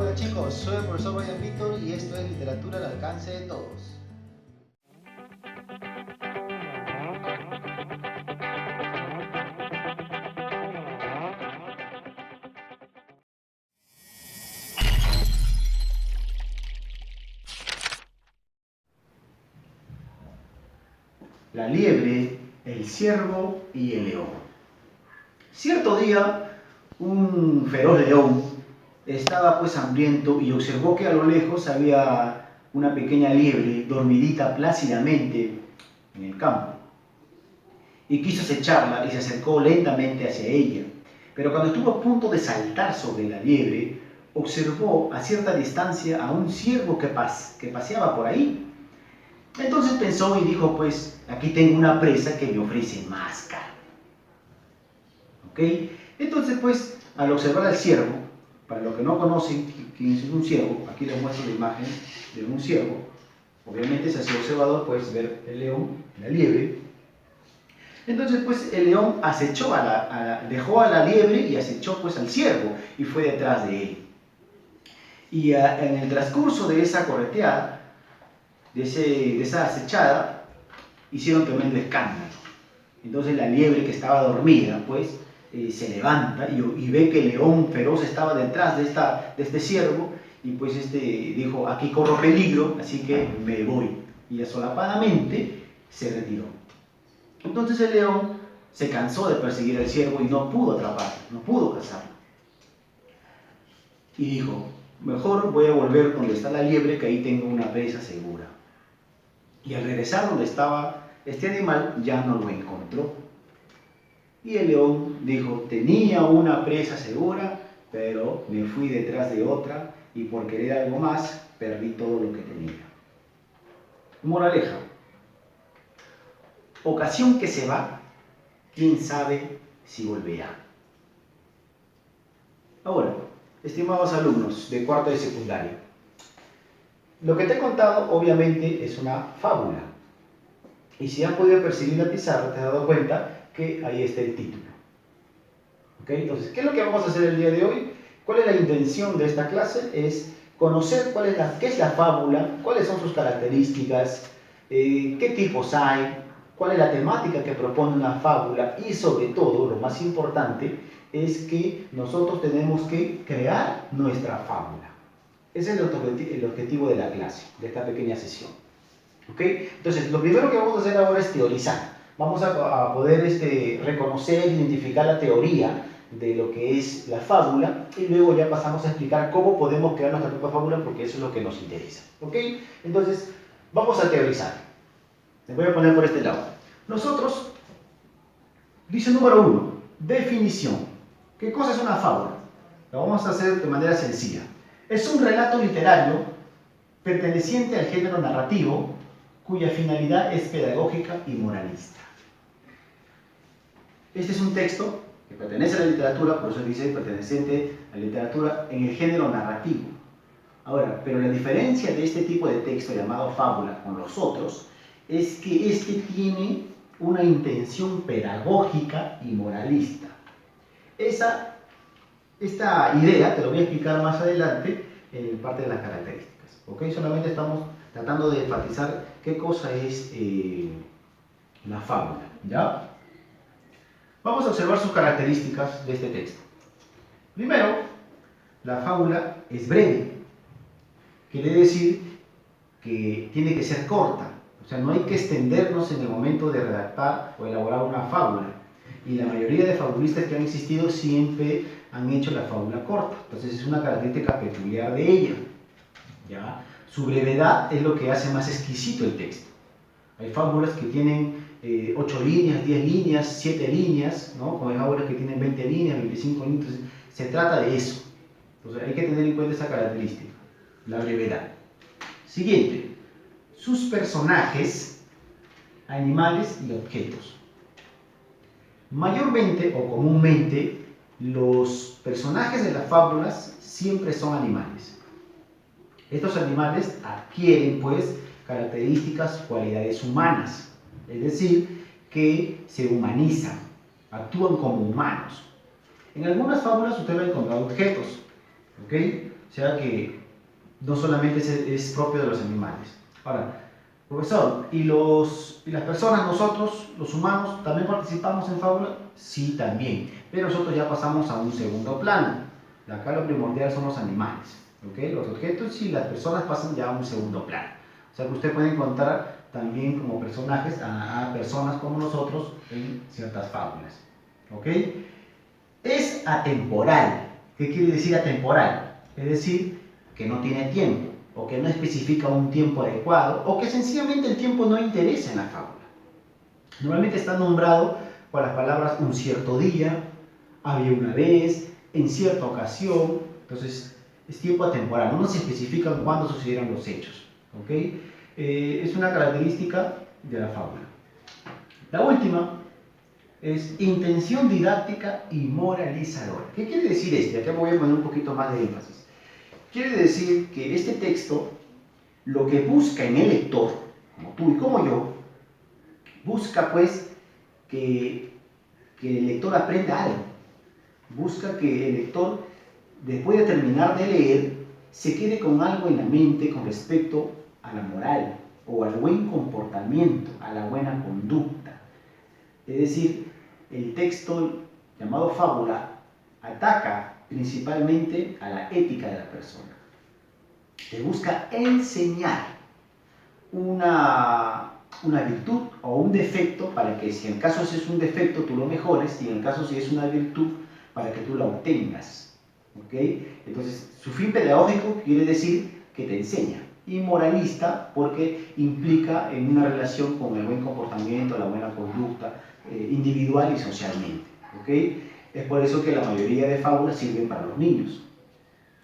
Hola chicos, soy el profesor Brian Víctor y esto es Literatura al alcance de todos. La liebre, el ciervo y el león. Cierto día, un feroz león estaba pues hambriento y observó que a lo lejos había una pequeña liebre dormidita plácidamente en el campo. Y quiso acecharla y se acercó lentamente hacia ella. Pero cuando estuvo a punto de saltar sobre la liebre, observó a cierta distancia a un ciervo que paseaba por ahí. Entonces pensó y dijo, pues aquí tengo una presa que me ofrece más carne. ¿Ok? Entonces pues al observar al ciervo, para los que no conocen quién es un ciervo, aquí les muestro la imagen de un ciervo. Obviamente si hace observador puedes ver el león, la liebre. Entonces pues el león acechó dejó a la liebre y acechó pues al ciervo y fue detrás de él. Y en el transcurso de esa correteada, de esa acechada, hicieron tremendo escándalo. Entonces la liebre que estaba dormida, pues, se levanta y ve que el león feroz estaba detrás de este ciervo y pues dijo, aquí corro peligro, así que me voy. Y solapadamente se retiró. Entonces el león se cansó de perseguir al ciervo y no pudo atraparlo, no pudo cazarlo. Y dijo, mejor voy a volver donde está la liebre, que ahí tengo una presa segura. Y al regresar donde estaba este animal, ya no lo encontró. Y el león dijo, tenía una presa segura, pero me fui detrás de otra y por querer algo más, perdí todo lo que tenía. Moraleja, ocasión que se va, quién sabe si volverá. Ahora, estimados alumnos de cuarto de secundaria, lo que te he contado obviamente es una fábula. Y si han podido percibir la pizarra, te has dado cuenta que ahí está el título. ¿Ok? Entonces, ¿qué es lo que vamos a hacer el día de hoy? ¿Cuál es la intención de esta clase? Es conocer qué es la fábula, cuáles son sus características, qué tipos hay, cuál es la temática que propone una fábula y sobre todo, lo más importante, es que nosotros tenemos que crear nuestra fábula. Ese es el objetivo de la clase, de esta pequeña sesión. ¿Ok? Entonces, lo primero que vamos a hacer ahora es teorizar. Vamos a poder reconocer, identificar la teoría de lo que es la fábula y luego ya pasamos a explicar cómo podemos crear nuestra propia fábula porque eso es lo que nos interesa. ¿Ok? Entonces, vamos a teorizar. Les voy a poner por este lado. Nosotros, dice número 1, definición. ¿Qué cosa es una fábula? Lo vamos a hacer de manera sencilla. Es un relato literario perteneciente al género narrativo cuya finalidad es pedagógica y moralista. Este es un texto que pertenece a la literatura, por eso dice perteneciente a la literatura en el género narrativo. Ahora, pero la diferencia de este tipo de texto llamado fábula con los otros es que este tiene una intención pedagógica y moralista. Esta idea te lo voy a explicar más adelante en parte de las características. ¿Ok? Solamente estamos tratando de enfatizar qué cosa es la fábula. ¿Ya? Vamos a observar sus características de este texto. Primero, la fábula es breve. Quiere decir que tiene que ser corta. O sea, no hay que extendernos en el momento de redactar o elaborar una fábula. Y la mayoría de fabulistas que han existido siempre han hecho la fábula corta. Entonces es una característica peculiar de ella. ¿Ya? Su brevedad es lo que hace más exquisito el texto. Hay fábulas que tienen 8 líneas, 10 líneas, 7 líneas, ¿no? Como hay fábulas que tienen 20 líneas, 25 líneas. Entonces, se trata de eso. Entonces hay que tener en cuenta esa característica, la brevedad. Siguiente, sus personajes, animales y objetos. Mayormente o comúnmente, los personajes de las fábulas siempre son animales. Estos animales adquieren, pues, características, cualidades humanas, es decir, que se humanizan, actúan como humanos. En algunas fábulas usted va a encontrar objetos, ¿ok? O sea que no solamente es propio de los animales. Ahora, profesor, ¿y las personas, nosotros, los humanos, también participamos en fábula? Sí, también, pero nosotros ya pasamos a un segundo plano. Acá lo primordial son los animales, ¿ok? Los objetos y las personas pasan ya a un segundo plano. O sea que usted puede encontrar también como personajes a personas como nosotros en ciertas fábulas, ¿ok? Es atemporal. ¿Qué quiere decir atemporal? Es decir, que no tiene tiempo, o que no especifica un tiempo adecuado, o que sencillamente el tiempo no interesa en la fábula. Normalmente está nombrado por las palabras un cierto día, había una vez, en cierta ocasión. Entonces es tiempo atemporal, no se especifica cuándo sucedieron los hechos, ¿ok? Es una característica de la fábula. La última es intención didáctica y moralizadora. ¿Qué quiere decir esto? Acá voy a poner un poquito más de énfasis. Quiere decir que este texto lo que busca en el lector, como tú y como yo, busca pues que el lector aprenda algo. Busca que el lector, después de terminar de leer, se quede con algo en la mente con respecto a la moral o al buen comportamiento, a la buena conducta. Es decir, el texto llamado fábula ataca principalmente a la ética de la persona. Te busca enseñar una virtud o un defecto para que si en el caso si es un defecto tú lo mejores y en el caso si es una virtud para que tú la obtengas. ¿Ok? Entonces, su fin pedagógico quiere decir que te enseña. Y moralista porque implica en una relación con el buen comportamiento, la buena conducta individual y socialmente. ¿Ok? Es por eso que la mayoría de fábulas sirven para los niños.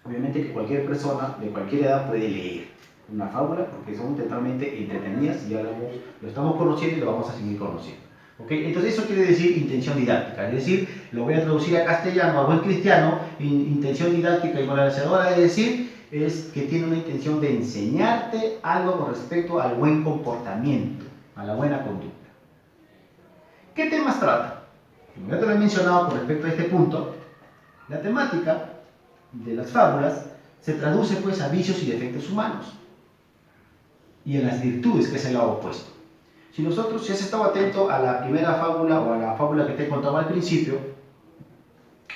Obviamente que cualquier persona de cualquier edad puede leer una fábula porque son totalmente entretenidas y ya lo estamos conociendo y lo vamos a seguir conociendo. ¿Okay? Entonces eso quiere decir intención didáctica, es decir, lo voy a traducir a castellano, a buen cristiano, intención didáctica y moralizadora, es decir, es que tiene una intención de enseñarte algo con respecto al buen comportamiento, a la buena conducta. ¿Qué temas trata? Como ya te lo he mencionado con respecto a este punto, la temática de las fábulas se traduce pues a vicios y defectos humanos y en las virtudes, que es el lado opuesto. Si has estado atento a la primera fábula o a la fábula que te contaba al principio,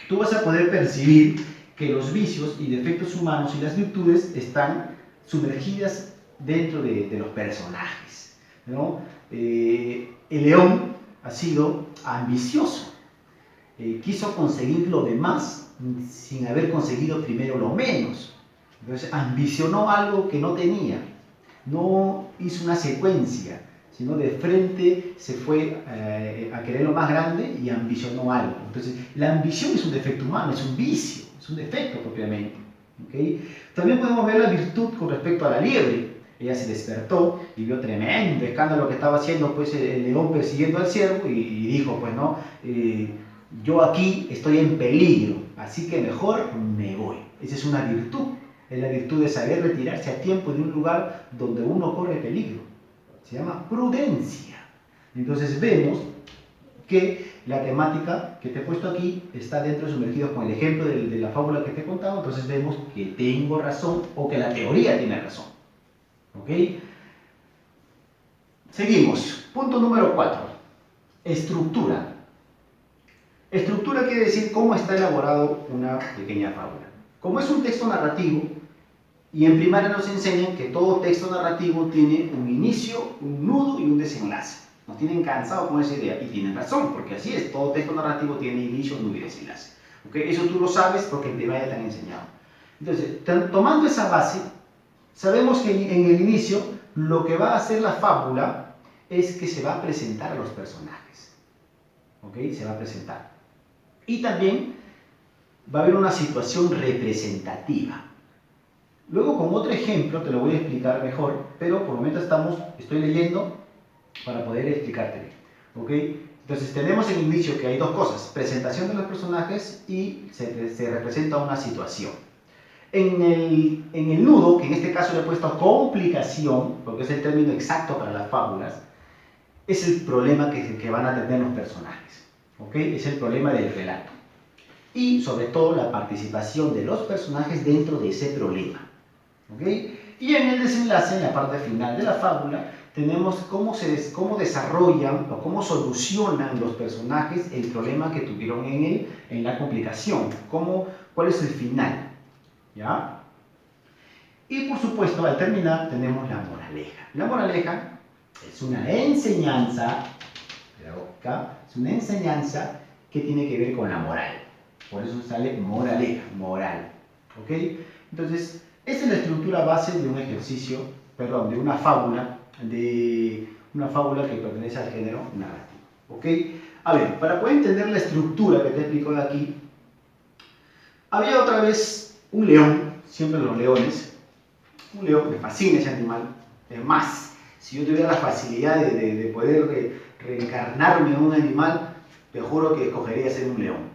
tú vas a poder percibir que los vicios y defectos humanos y las virtudes están sumergidas dentro de los personajes, ¿no? El león ha sido ambicioso, quiso conseguir lo demás sin haber conseguido primero lo menos. Entonces ambicionó algo que no tenía, no hizo una secuencia, sino de frente se fue a querer lo más grande y ambicionó algo. Entonces la ambición es un defecto humano, es un vicio, es un defecto propiamente. ¿Okay? También podemos ver la virtud con respecto a la liebre. Ella se despertó y vio tremendo escándalo que estaba haciendo pues, el león persiguiendo al ciervo y dijo, pues no, yo aquí estoy en peligro, así que mejor me voy. Esa es una virtud, es la virtud de saber retirarse a tiempo de un lugar donde uno corre peligro. Se llama prudencia. Entonces vemos que la temática que te he puesto aquí está dentro sumergido con el ejemplo de la fábula que te he contado, entonces vemos que tengo razón o que la teoría tiene razón. ¿Ok? Seguimos. Punto número 4. Estructura. Estructura quiere decir cómo está elaborado una pequeña fábula. Como es un texto narrativo, y en primaria nos enseñan que todo texto narrativo tiene un inicio, un nudo y un desenlace. Nos tienen cansados con esa idea y tienen razón, porque así es, todo texto narrativo tiene inicio, nudo y desenlace. ¿Okay? Eso tú lo sabes porque en primaria te han enseñado. Entonces, tomando esa base, sabemos que en el inicio lo que va a hacer la fábula es que se va a presentar a los personajes. ¿Okay? Se va a presentar. Y también va a haber una situación representativa. Luego con otro ejemplo te lo voy a explicar mejor, pero por el momento estoy leyendo para poder explicarte bien. ¿Okay? Entonces tenemos en el inicio que hay dos cosas, presentación de los personajes y se representa una situación. En el nudo, que en este caso le he puesto complicación, porque es el término exacto para las fábulas, es el problema que van a tener los personajes. ¿Okay? Es el problema del relato. y sobre todo la participación de los personajes dentro de ese problema. ¿Ok? Y en el desenlace, en la parte final de la fábula, tenemos cómo desarrollan o cómo solucionan los personajes el problema que tuvieron en la complicación, cuál es el final. ¿Ya? Y por supuesto, al terminar, tenemos la moraleja. La moraleja es una enseñanza, es una enseñanza que tiene que ver con la moral. Por eso sale moraleja, moral. ¿Ok? Entonces, esa es la estructura base de un ejercicio, perdón, de una fábula que pertenece al género narrativo. ¿Ok? A ver, para poder entender la estructura que te explico de aquí, había otra vez un león, siempre los leones, un león, me fascina ese animal, es más, si yo tuviera la facilidad de poder reencarnarme en un animal, te juro que escogería ser un león.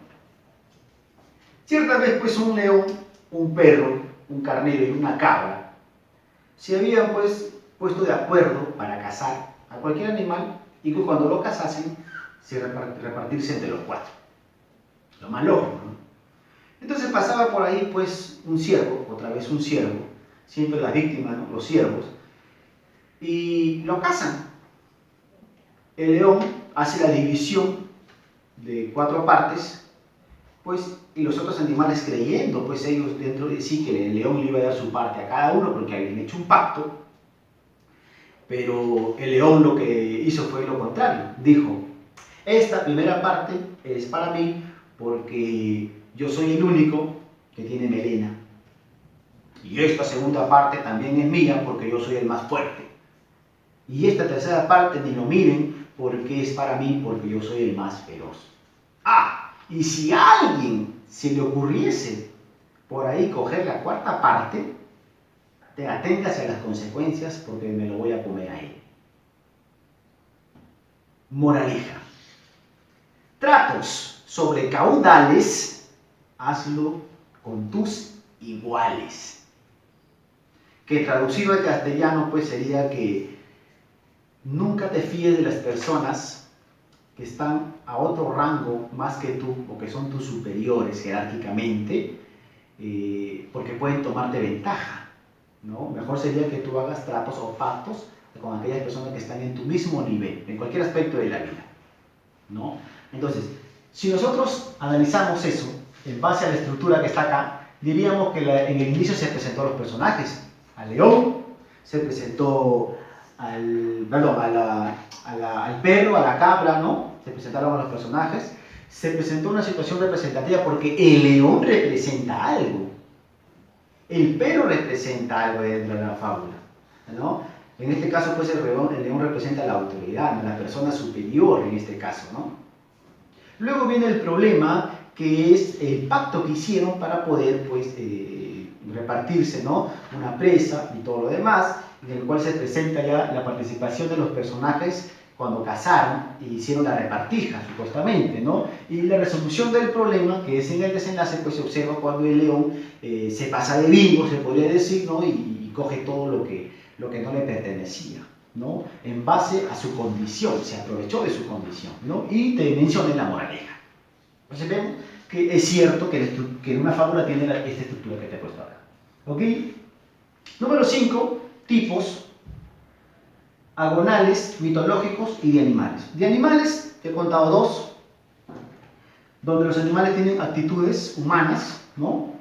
Cierta vez pues un león, un perro, un carnero y una cabra se habían pues puesto de acuerdo para cazar a cualquier animal y que cuando lo cazasen se repartirse entre los cuatro. Lo más lógico, ¿no? Entonces pasaba por ahí pues un ciervo, otra vez un ciervo, siempre las víctimas, ¿no? Los ciervos, y lo cazan. El león hace la división de cuatro partes, pues, y los otros animales creyendo, pues ellos dentro de sí que el león le iba a dar su parte a cada uno porque habían hecho un pacto, pero el león lo que hizo fue lo contrario, dijo, esta primera parte es para mí porque yo soy el único que tiene melena, y esta segunda parte también es mía porque yo soy el más fuerte, y esta tercera parte ni lo miren porque es para mí porque yo soy el más feroz. Ah, y si a alguien se le ocurriese por ahí coger la cuarta parte, aténgase a las consecuencias porque me lo voy a comer a él. Moraleja. Tratos sobre caudales, hazlo con tus iguales. Que traducido al castellano pues sería que nunca te fíes de las personas que están a otro rango más que tú o que son tus superiores jerárquicamente, porque pueden tomarte ventaja, ¿no? Mejor sería que tú hagas tratos o pactos con aquellas personas que están en tu mismo nivel, en cualquier aspecto de la vida, ¿no? Entonces, si nosotros analizamos eso en base a la estructura que está acá, diríamos que en el inicio se presentó a los personajes, al león, se presentó al perro, a la cabra, ¿no? Se presentaron a los personajes, se presentó una situación representativa porque el león representa algo, el perro representa algo dentro de la fábula, ¿no? En este caso, pues el león representa la autoridad, ¿no? La persona superior en este caso, ¿no? Luego viene el problema que es el pacto que hicieron para poder, pues, repartirse, ¿no? Una presa y todo lo demás, en el cual se presenta ya la participación de los personajes cuando casaron y hicieron la repartija, supuestamente, ¿no? Y la resolución del problema, que es en el desenlace, pues se observa cuando el león se pasa de vivo, se podría decir, ¿no? Y coge todo lo que no le pertenecía, ¿no? En base a su condición, se aprovechó de su condición, ¿no? Y te mencioné la moraleja. Entonces vemos que es cierto que una fábula tiene esta estructura que te he puesto acá. ¿Ok? Número 5, tipos agonales, mitológicos y de animales. De animales, te he contado dos, donde los animales tienen actitudes humanas, ¿no?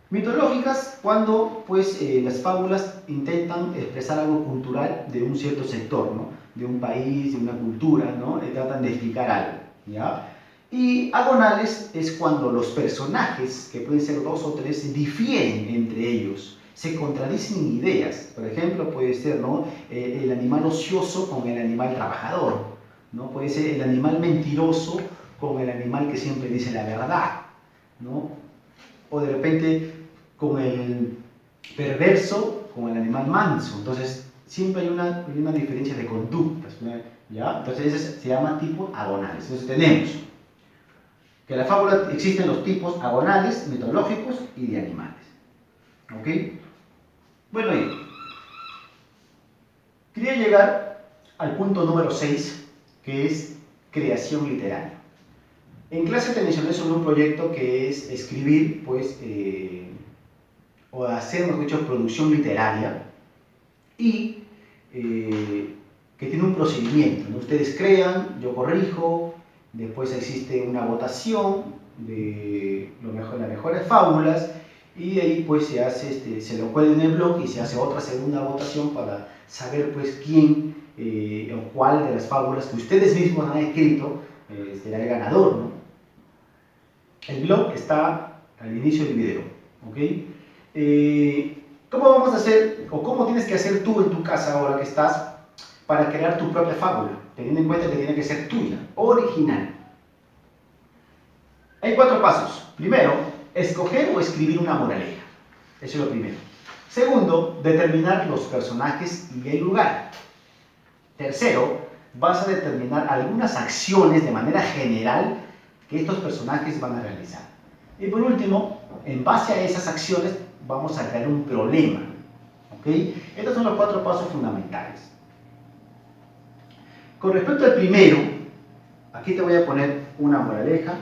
Mitológicas, cuando pues las fábulas intentan expresar algo cultural de un cierto sector, ¿no? De un país, de una cultura, ¿no? Tratan de explicar algo, ¿ya? Y agonales es cuando los personajes, que pueden ser dos o tres, difieren entre ellos, se contradicen en ideas. Por ejemplo, puede ser, ¿no? El animal ocioso con el animal trabajador, ¿no? Puede ser el animal mentiroso con el animal que siempre dice la verdad, ¿no? O de repente con el perverso con el animal manso. Entonces, siempre hay una diferencia de conductas, ¿ya? Entonces, ese se llama tipo agonales. Entonces, tenemos que en la fábula existen los tipos agonales, mitológicos y de animales. ¿Ok? Bueno, quería llegar al punto número 6, que es creación literaria. En clase te mencioné sobre un proyecto que es escribir, pues, o hacer, mejor dicho, producción literaria y que tiene un procedimiento, ¿no? Ustedes crean, yo corrijo, después existe una votación de las mejores fábulas y de ahí pues se hace, se lo cuelga en el blog y se hace otra segunda votación para saber pues quién o cuál de las fábulas que ustedes mismos han escrito será el ganador, ¿no? El blog está al inicio del video, ¿ok? ¿Cómo vamos a hacer o cómo tienes que hacer tú en tu casa ahora que estás para crear tu propia fábula, teniendo en cuenta que tiene que ser tuya, original? Hay 4 pasos. Primero, escoger o escribir una moraleja. Eso es lo primero. Segundo, determinar los personajes y el lugar. Tercero, vas a determinar algunas acciones de manera general que estos personajes van a realizar. Y por último, en base a esas acciones, vamos a crear un problema. ¿Ok? Estos son los 4 pasos fundamentales. Con respecto al primero, aquí te voy a poner una moraleja,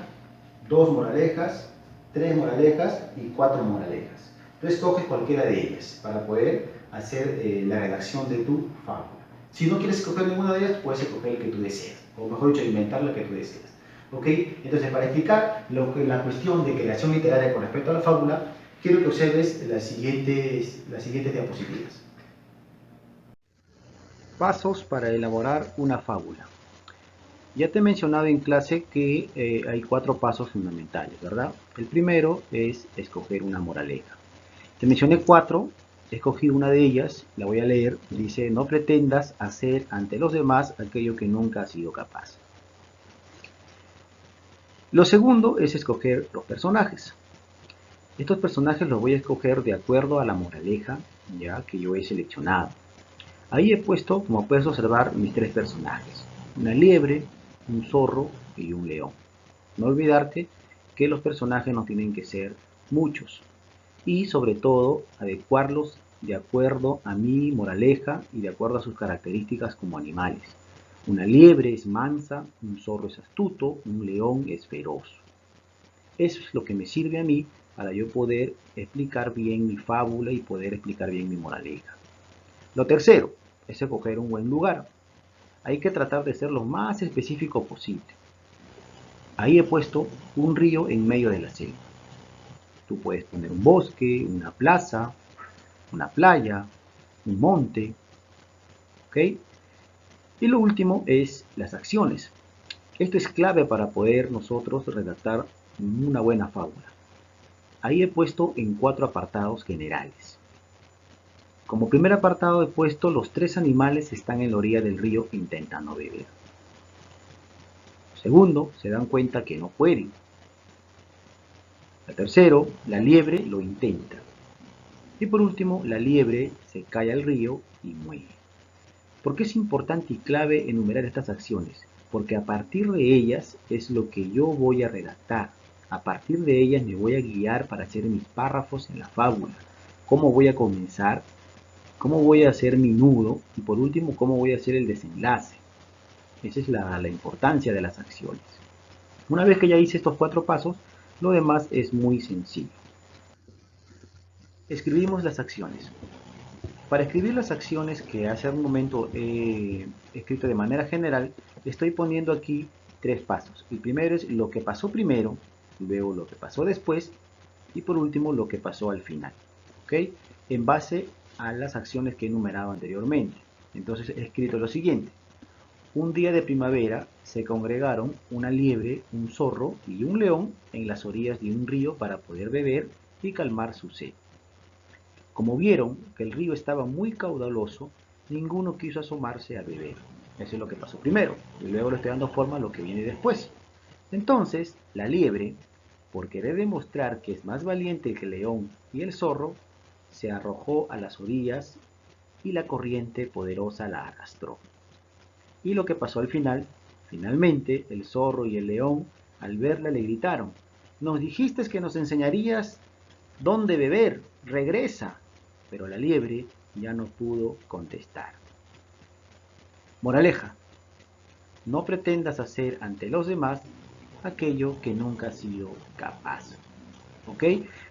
2 moralejas, 3 moralejas y 4 moralejas. Tú escoges cualquiera de ellas para poder hacer la redacción de tu fábula. Si no quieres escoger ninguna de ellas, puedes escoger el que tú deseas, o mejor dicho, inventar la que tú deseas. ¿Ok? Entonces, para explicar la cuestión de creación literaria con respecto a la fábula, quiero que observes las siguientes diapositivas. Pasos para elaborar una fábula. Ya te he mencionado en clase que hay 4 pasos fundamentales, ¿verdad? El primero es escoger una moraleja. Te mencioné 4, escogí una de ellas, la voy a leer. Dice: no pretendas hacer ante los demás aquello que nunca has sido capaz. Lo segundo es escoger los personajes. Estos personajes los voy a escoger de acuerdo a la moraleja ya que yo he seleccionado. Ahí he puesto, como puedes observar, mis 3 personajes: una liebre, un zorro y un león. No olvidarte que los personajes no tienen que ser muchos y sobre todo adecuarlos de acuerdo a mi moraleja y de acuerdo a sus características como animales. Una liebre es mansa, un zorro es astuto, un león es feroz. Eso es lo que me sirve a mí para yo poder explicar bien mi fábula y poder explicar bien mi moraleja. Lo tercero es escoger un buen lugar. Hay que tratar de ser lo más específico posible. Ahí he puesto un río en medio de la selva. Tú puedes poner un bosque, una plaza, una playa, un monte, ¿ok? Y lo último es las acciones. Esto es clave para poder nosotros redactar una buena fábula. Ahí he puesto en 4 apartados generales. Como primer apartado he puesto: los 3 animales están en la orilla del río intentando beber. Segundo, se dan cuenta que no pueden. Tercero, la liebre lo intenta. Y por último, la liebre se cae al río y muere. ¿Por qué es importante y clave enumerar estas acciones? Porque a partir de ellas es lo que yo voy a redactar. A partir de ellas me voy a guiar para hacer mis párrafos en la fábula. Cómo voy a comenzar, cómo voy a hacer mi nudo y por último cómo voy a hacer el desenlace. Esa es la importancia de las acciones. Una vez que ya hice estos 4 pasos, lo demás es muy sencillo. Escribimos las acciones. Para escribir las acciones que hace un momento he escrito de manera general, estoy poniendo aquí 3 pasos. El primero es lo que pasó primero, luego lo que pasó después y por último lo que pasó al final. ¿Ok? En base a las acciones que he enumerado anteriormente. Entonces he escrito lo siguiente: un día de primavera se congregaron una liebre, un zorro y un león en las orillas de un río para poder beber y calmar su sed. Como vieron que el río estaba muy caudaloso, ninguno quiso asomarse a beber. Eso es lo que pasó primero, y luego le estoy dando forma a lo que viene después. Entonces, la liebre, por querer demostrar que es más valiente que el león y el zorro, se arrojó a las orillas y la corriente poderosa la arrastró. Y lo que pasó al final: finalmente el zorro y el león, al verla, le gritaron: «Nos dijiste que nos enseñarías dónde beber, regresa». Pero la liebre ya no pudo contestar. Moraleja: no pretendas hacer ante los demás aquello que nunca ha sido capaz. ¿Ok?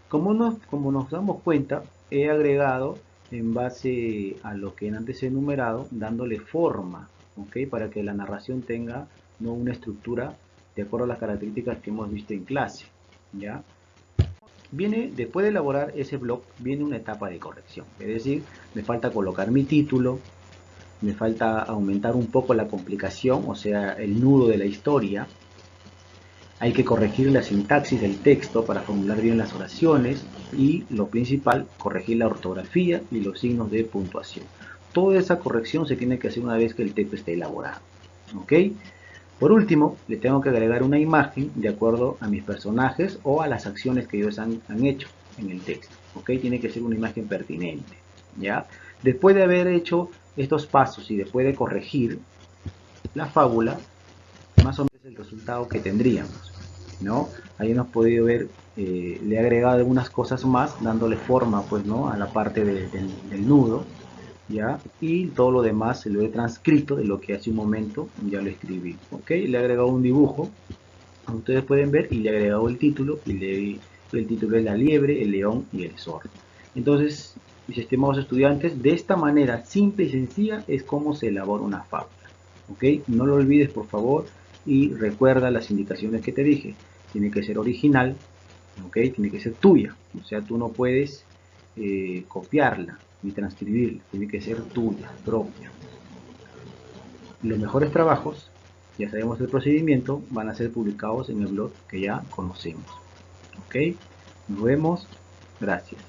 Como nos damos cuenta, he agregado en base a lo que antes he enumerado, dándole forma, ¿ok? Para que la narración tenga, ¿no?, una estructura de acuerdo a las características que hemos visto en clase, ¿ya? Después de elaborar ese blog, viene una etapa de corrección. Es decir, me falta colocar mi título, me falta aumentar un poco la complicación, o sea, el nudo de la historia. Hay que corregir la sintaxis del texto para formular bien las oraciones y, lo principal, corregir la ortografía y los signos de puntuación. Toda esa corrección se tiene que hacer una vez que el texto esté elaborado. ¿Ok? Por último, le tengo que agregar una imagen de acuerdo a mis personajes o a las acciones que ellos han hecho en el texto. ¿Ok? Tiene que ser una imagen pertinente. ¿Ya? Después de haber hecho estos pasos y después de corregir la fábula, más o menos es el resultado que tendríamos, ¿no? Ahí hemos podido ver, le he agregado algunas cosas más, dándole forma, pues, ¿no?, a la parte del nudo, ¿ya? Y todo lo demás lo he transcrito de lo que hace un momento ya lo escribí, ¿ok? Le he agregado un dibujo, como ustedes pueden ver, y le he agregado el título, el título es La liebre, el león y el zorro. Entonces, mis estimados estudiantes, de esta manera simple y sencilla es como se elabora una fábula, ¿ok? No lo olvides, por favor, y recuerda las indicaciones que te dije. Tiene que ser original, ¿ok? Tiene que ser tuya, o sea, tú no puedes copiarla ni transcribirla, tiene que ser tuya, propia. Los mejores trabajos, ya sabemos el procedimiento, van a ser publicados en el blog que ya conocemos, ¿ok? Nos vemos, gracias.